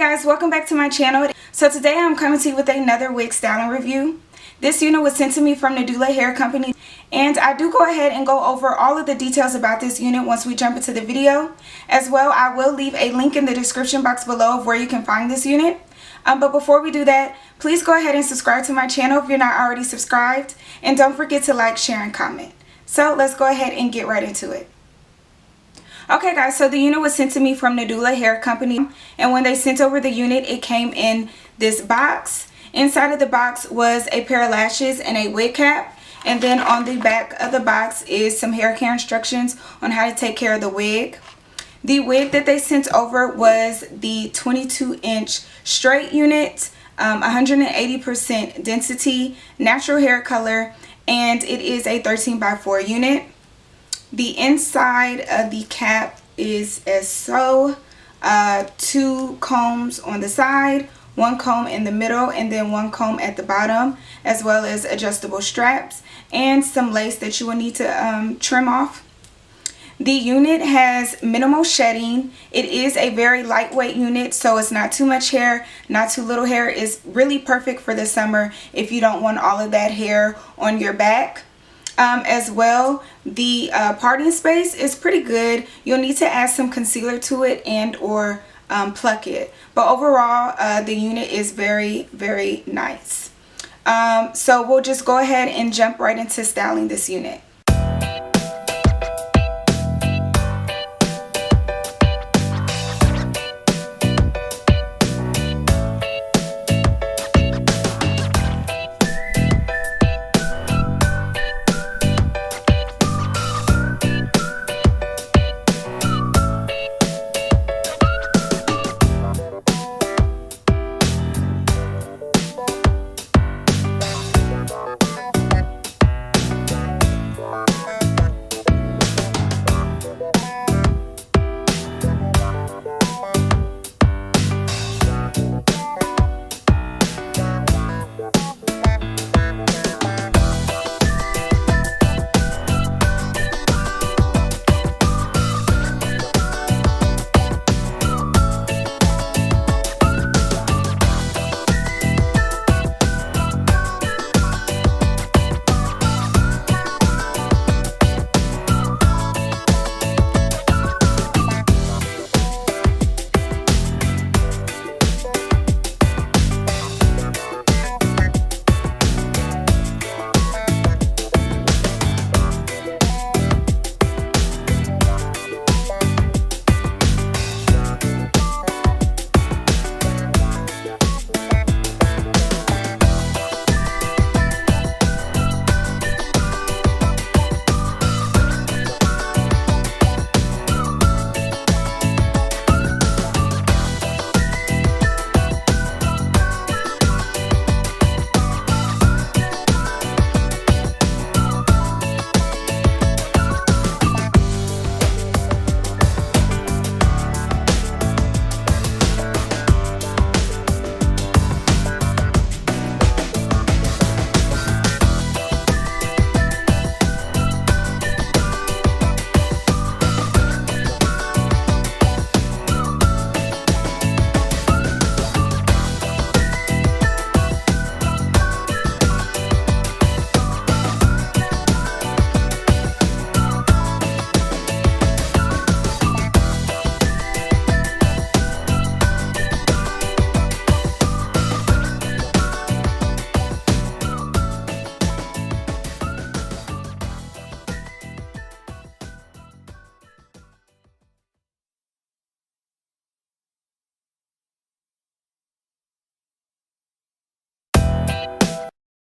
guys, welcome back to my channel. So today I'm coming to you with another wig styling review. This unit was sent to me from Nadula Hair Company, and I do go ahead and go over all of the details about this unit once we jump into the video. As well, I will leave a link in the description box below of where you can find this unit. But before we do that, please go ahead and subscribe to my channel if you're not already subscribed, and don't forget to like, share, and comment. So let's go ahead and get right into it. Okay guys, so the unit was sent to me from Nadula Hair Company, and when they sent over the unit, it came in this box. Inside of the box was a pair of lashes and a wig cap, and then on the back of the box is some hair care instructions on how to take care of the wig. The wig that they sent over was the 22-inch straight unit, 180% density, natural hair color, and it is a 13x4 unit. The inside of the cap is as so. 2 combs on the side, 1 comb in the middle, and then 1 comb at the bottom, as well as adjustable straps and some lace that you will need to trim off. The unit has minimal shedding. It is a very lightweight unit, so it's not too much hair, not too little hair. It's really perfect for the summer if you don't want all of that hair on your back. As well, the parting space is pretty good. You'll need to add some concealer to it and or pluck it. But overall, the unit is very, very nice. So we'll just go ahead and jump right into styling this unit.